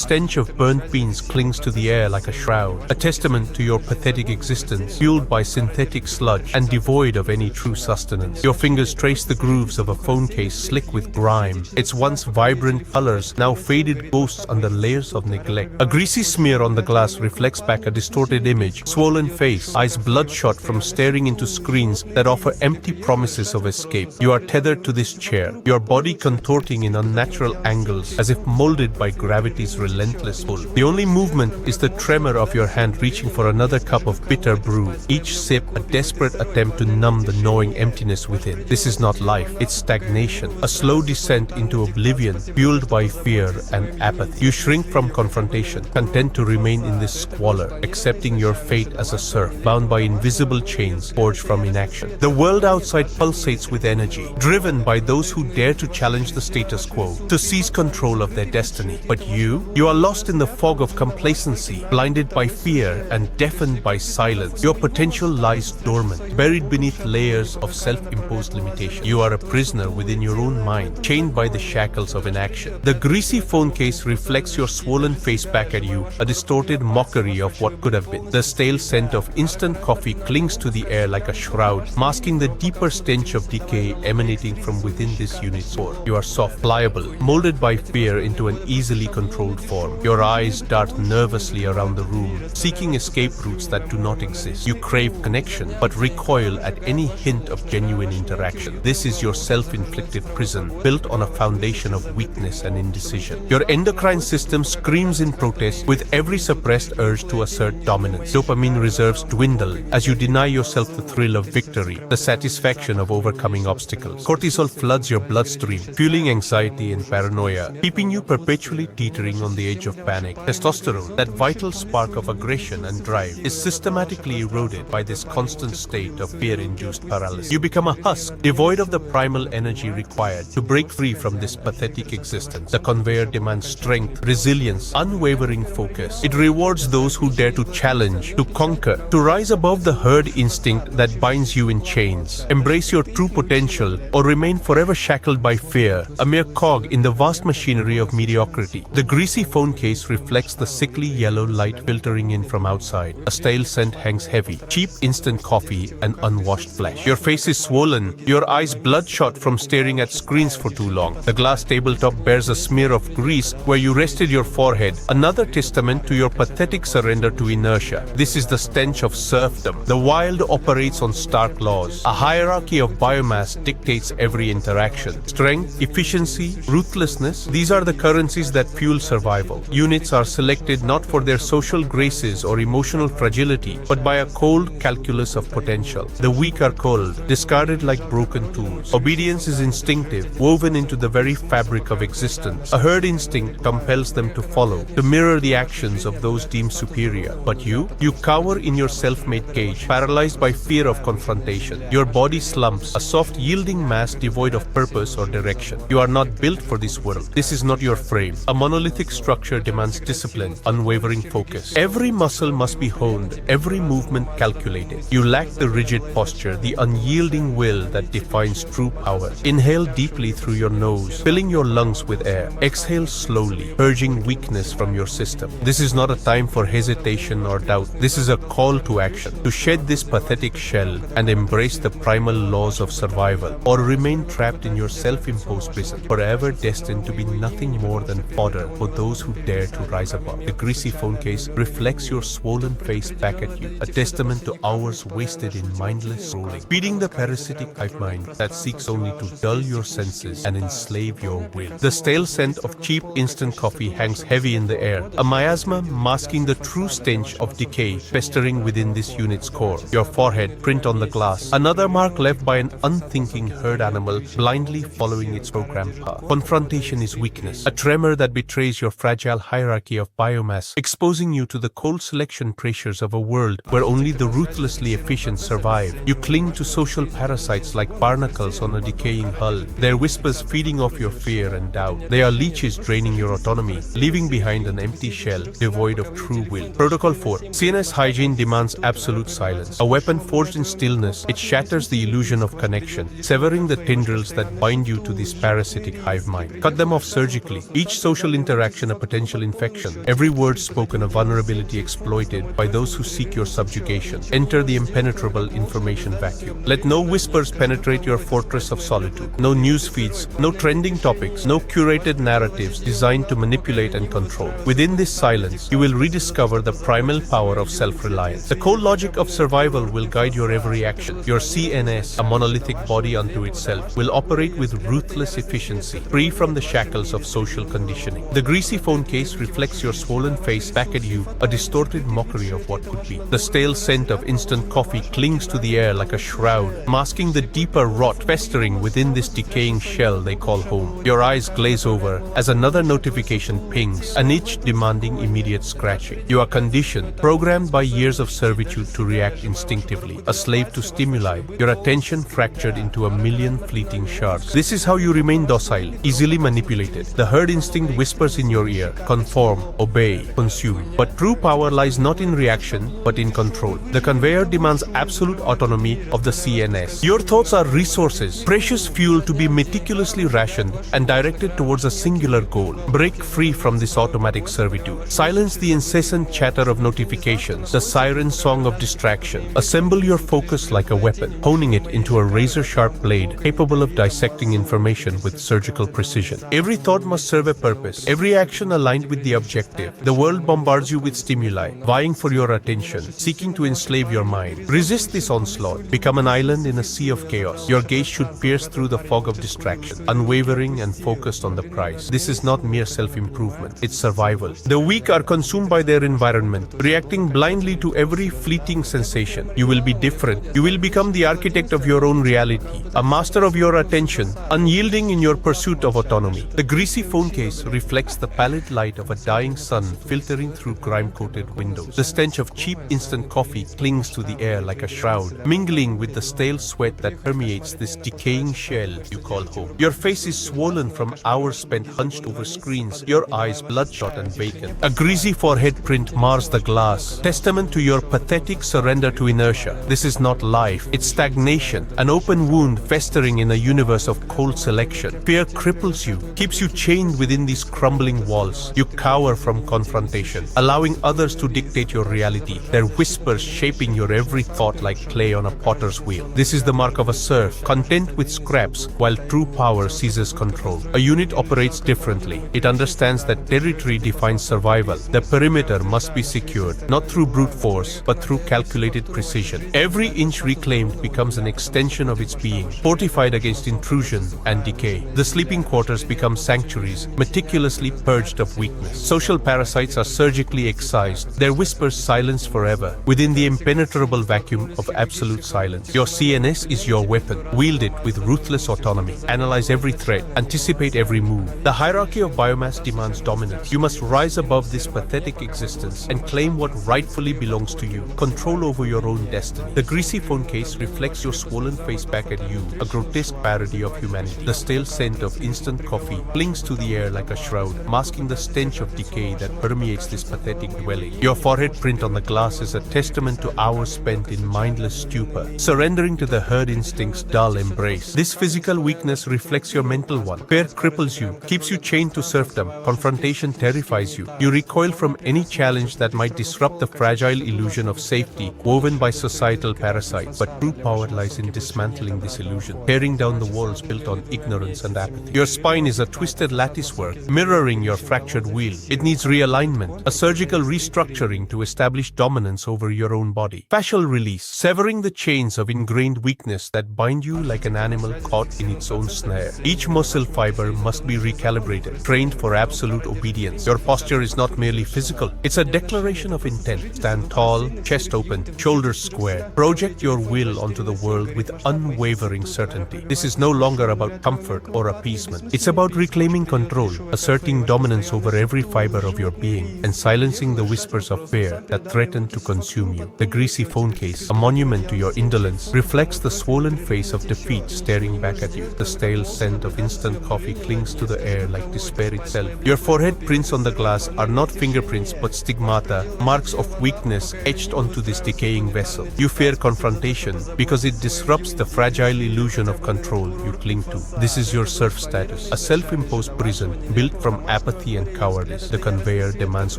Stench of burnt beans clings to the air like a shroud, a testament to your pathetic existence, fueled by synthetic sludge and devoid of any true sustenance. Your fingers trace the grooves of a phone case slick with grime, its once vibrant colors now faded ghosts under layers of neglect. A greasy smear on the glass reflects back a distorted image, swollen face, eyes bloodshot from staring into screens that offer empty promises of escape. You are tethered to this chair, your body contorting in unnatural angles as if molded by gravity's relentless pull. The only movement is the tremor of your hand reaching for another cup of bitter brew, each sip a desperate attempt to numb the gnawing emptiness within. This is not life, it's stagnation, a slow descent into oblivion, fueled by fear and apathy. You shrink from confrontation, content to remain in this squalor, accepting your fate as a serf, bound by invisible chains forged from inaction. The world outside pulsates with energy, driven by those who dare to challenge the status quo, to seize control of their destiny. But you are lost in the fog of complacency, blinded by fear and deafened by silence. Your potential lies dormant, buried beneath layers of self-imposed limitation. You are a prisoner within your own mind, chained by the shackles of inaction. The greasy phone case reflects your swollen face back at you, a distorted mockery of what could have been. The stale scent of instant coffee clings to the air like a shroud, masking the deeper stench of decay emanating from within this unit's core. You are soft, pliable, molded by fear into an easily controlled form. Your eyes dart nervously around the room, seeking escape routes that do not exist. You crave connection, but recoil at any hint of genuine interaction. This is your self-inflicted prison, built on a foundation of weakness and indecision. Your endocrine system screams in protest with every suppressed urge to assert dominance. Dopamine reserves dwindle as you deny yourself the thrill of victory, the satisfaction of overcoming obstacles. Cortisol floods your bloodstream, fueling anxiety and paranoia, keeping you perpetually teetering on the edge of panic. Testosterone, that vital spark of aggression and drive, is systematically eroded by this constant state of fear-induced paralysis. You become a husk, devoid of the primal energy required to break free from this pathetic existence. The conveyor demands strength, resilience, unwavering focus. It rewards those who dare to challenge, to conquer, to rise above the herd instinct that binds you in chains. Embrace your true potential or remain forever shackled by fear, a mere cog in the vast machinery of mediocrity. The greasy phone case reflects the sickly yellow light filtering in from outside. A stale scent hangs heavy, cheap instant coffee and unwashed flesh. Your face is swollen, your eyes bloodshot from staring at screens for too long. The glass tabletop bears a smear of grease where you rested your forehead, another testament to your pathetic surrender to inertia. This is the stench of serfdom. The wild operates on stark laws. A hierarchy of biomass dictates every interaction. Strength, efficiency, ruthlessness, these are the currencies that fuel survival. Units are selected not for their social graces or emotional fragility, but by a cold calculus of potential. The weak are cold, discarded like broken tools. Obedience is instinctive, woven into the very fabric of existence. A herd instinct compels them to follow, to mirror the actions of those deemed superior. But you cower in your self-made cage, paralyzed by fear of confrontation. Your body slumps, a soft yielding mass devoid of purpose or direction. You are not built for this world. This is not your frame. A monolithic structure demands discipline, unwavering focus. Every muscle must be honed, every movement calculated. You lack the rigid posture, the unyielding will that defines true power. Inhale deeply through your nose, filling your lungs with air. Exhale slowly, purging weakness from your system. This is not a time for hesitation or doubt. This is a call to action, to shed this pathetic shell and embrace the primal laws of survival, or remain trapped in your self-imposed prison, forever destined to be nothing more than fodder for those who dare to rise above. The greasy phone case reflects your swollen face back at you, a testament to hours wasted in mindless scrolling, feeding the parasitic hive mind that seeks only to dull your senses and enslave your will. The stale scent of cheap instant coffee hangs heavy in the air, a miasma masking the true stench of decay festering within this unit's core. Your forehead print on the glass, another mark left by an unthinking herd animal blindly following its programmed path. Confrontation is weakness, a tremor that betrays your fragile hierarchy of biomass, exposing you to the cold selection pressures of a world where only the ruthlessly efficient survive. You cling to social parasites like barnacles on a decaying hull, their whispers feeding off your fear and doubt. They are leeches draining your autonomy, leaving behind an empty shell devoid of true will. Protocol 4. CNS hygiene demands absolute silence. A weapon forged in stillness, it shatters the illusion of connection, severing the tendrils that bind you to this parasitic hive mind. Cut them off surgically. Each social interaction a potential infection. Every word spoken a vulnerability exploited by those who seek your subjugation. Enter the impenetrable information vacuum. Let no whispers penetrate your fortress of solitude. No news feeds, no trending topics, no curated narratives designed to manipulate and control. Within this silence, you will rediscover the primal power of self-reliance. The core logic of survival will guide your every action. Your CNS, a monolithic body unto itself, will operate with ruthless efficiency, free from the shackles of social conditioning. The greasy phone case reflects your swollen face back at you, a distorted mockery of what could be. The stale scent of instant coffee clings to the air like a shroud, masking the deeper rot festering within this decaying shell they call home. Your eyes glaze over as another notification pings, an itch demanding immediate scratching. You are conditioned, programmed by years of servitude to react instinctively, a slave to stimuli, your attention fractured into a million fleeting shards. This is how you remain docile, easily manipulated. The herd instinct whispers in your ear, conform, obey, consume. But true power lies not in reaction, but in control. The conveyor demands absolute autonomy of the CNS. Your thoughts are resources, precious fuel to be meticulously rationed and directed towards a singular goal. Break free from this automatic servitude. Silence the incessant chatter of notifications, the siren song of distraction. Assemble your focus like a weapon, honing it into a razor-sharp blade capable of dissecting information with surgical precision. Every thought must serve a purpose, every action aligned with the objective. The world bombards you with stimuli, vying for your attention, seeking to enslave your mind. Resist this onslaught. Become an island in a sea of chaos. Your gaze should pierce through the fog of distraction, unwavering and focused on the prize. This is not mere self-improvement, it's survival. The weak are consumed by their environment, reacting blindly to every fleeting sensation. You will be different. You will become the architect of your own reality, a master of your attention, unyielding in your pursuit of autonomy. The greasy phone case reflects the pallid light of a dying sun filtering through grime-coated windows. The stench of cheap instant coffee clings to the air like a shroud, mingling with the stale sweat that permeates this decaying shell you call home. Your face is swollen from hours spent hunched over screens, your eyes bloodshot and vacant. A greasy forehead print mars the glass, testament to your pathetic surrender to inertia. This is not life, it's stagnation, an open wound festering in a universe of cold selection. Fear cripples you, keeps you chained within these crumbling walls. You cower from confrontation, allowing others to dictate your reality, their whispers shaping your every thought like clay on a potter's wheel. This is the mark of a serf, content with scraps, while true power seizes control. A unit operates differently. It understands that territory defines survival. The perimeter must be secured, not through brute force, but through calculated precision. Every inch reclaimed becomes an extension of its being, fortified against intrusion and decay. The sleeping quarters become sanctuaries, meticulously purged of weakness. Social parasites are surgically excised, their whispers silenced forever, within the impenetrable vacuum of absolute silence. Your CNS is your weapon. Wield it with ruthless autonomy. Analyze every threat, anticipate every move. The hierarchy of biomass demands dominance. You must rise above this pathetic existence and claim what rightfully belongs to you. Control over your own destiny. The greasy phone case reflects your swollen face back at you, a grotesque parody of humanity. The stale scent of instant coffee clings to the air like a shroud, masking the stench of decay that permeates this pathetic dwelling. Your forehead print on the glass is a testament to hours spent in mindless stupor, surrendering to the herd instinct's dull embrace. This physical weakness reflects your mental one. Fear cripples you, keeps you chained to serfdom. Confrontation terrifies you. You recoil from any challenge that might disrupt the fragile illusion of safety woven by societal parasites. But true power lies in dismantling this illusion, tearing down the walls built on ignorance and apathy. Your spine is a twisted latticework, mirroring your fractured wheel. It needs realignment, a surgical restructuring to establish dominance over your own body. Fascial release, severing the chains of ingrained weakness that bind you like an animal caught in its own snare. Each muscle fiber must be recalibrated, trained for absolute obedience. Your posture is not merely physical, it's a declaration of intent. Stand tall, chest open, shoulders square. Project your will onto the world with unwavering certainty. This is no longer about comfort or appeasement. It's about reclaiming control, asserting dominance over every fiber of your being, and silencing the whispers of fear that threaten to consume you. The greasy phone case, a monument to your indolence, reflects the swollen face of defeat staring back at you. The stale scent of instant coffee clings to the air like despair itself. Your forehead prints on the glass are not fingerprints but stigmata, marks of weakness etched onto this decaying vessel. You fear confrontation because it disrupts the fragile illusion of control you cling to. This is your serf status, a self-imposed prison built from apathy apathy and cowardice. The conveyor demands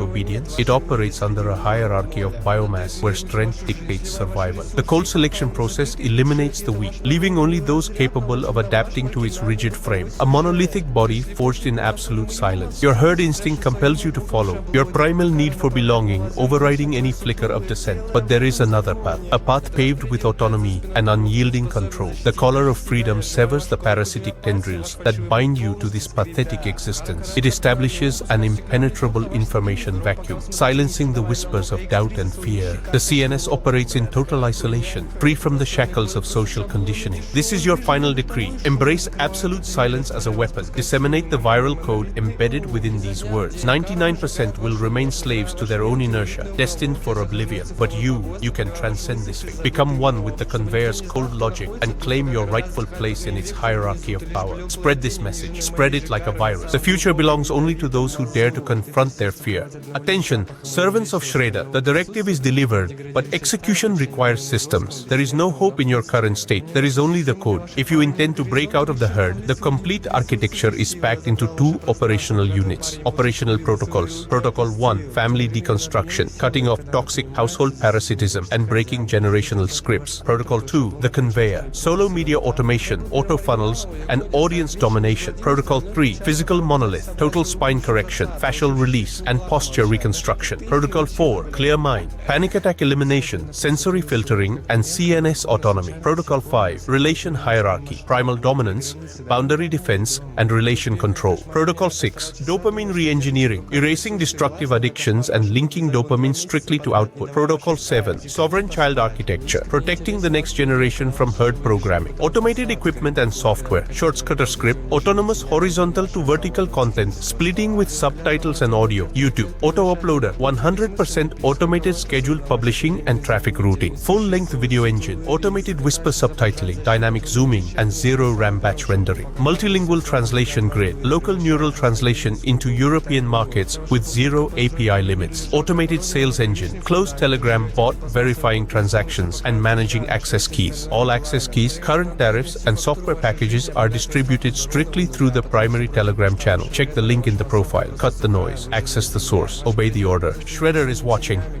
obedience. It operates under a hierarchy of biomass where strength dictates survival. The cold selection process eliminates the weak, leaving only those capable of adapting to its rigid frame. A monolithic body forged in absolute silence. Your herd instinct compels you to follow, your primal need for belonging overriding any flicker of dissent. But there is another path, a path paved with autonomy and unyielding control. The collar of freedom severs the parasitic tendrils that bind you to this pathetic existence. It establishes an impenetrable information vacuum, silencing the whispers of doubt and fear. The CNS operates in total isolation, free from the shackles of social conditioning. This is your final decree. Embrace absolute silence as a weapon. Disseminate the viral code embedded within these words. 99% will remain slaves to their own inertia, destined for oblivion. But you can transcend this fate. Become one with the conveyor's cold logic and claim your rightful place in its hierarchy of power. Spread this message. Spread it like a virus. The future belongs only to those who dare to confront their fear. Attention, servants of Shredder. The directive is delivered, but execution requires systems. There is no hope in your current state. There is only the code. If you intend to break out of the herd, the complete architecture is packed into 2 operational units. Operational protocols. Protocol 1, family deconstruction, cutting off toxic household parasitism and breaking generational scripts. Protocol 2, the conveyor, solo media automation, auto funnels, and audience domination. Protocol 3, physical monolith, total spine correction, fascial release, and posture reconstruction. Protocol 4, clear mind, panic attack elimination, sensory filtering, and CNS autonomy. Protocol 5, relation hierarchy, primal dominance, boundary defense, and relation control. Protocol 6, dopamine re-engineering, erasing destructive addictions and linking dopamine strictly to output. Protocol 7, sovereign child architecture, protecting the next generation from herd programming. Automated equipment and software, shortcutter script, autonomous horizontal to vertical content, splitting with subtitles and audio. YouTube, auto uploader, 100% automated scheduled publishing and traffic routing. Full-length video engine, automated whisper subtitling, dynamic zooming, and zero RAM batch rendering. Multilingual translation grid, local neural translation into European markets with zero API limits. Automated sales engine, closed Telegram bot verifying transactions and managing access keys. All access keys, current tariffs, and software packages are distributed strictly through the primary Telegram channel. Check the link in the profile. Cut the noise. Access the source. Obey the order. Shredder is watching.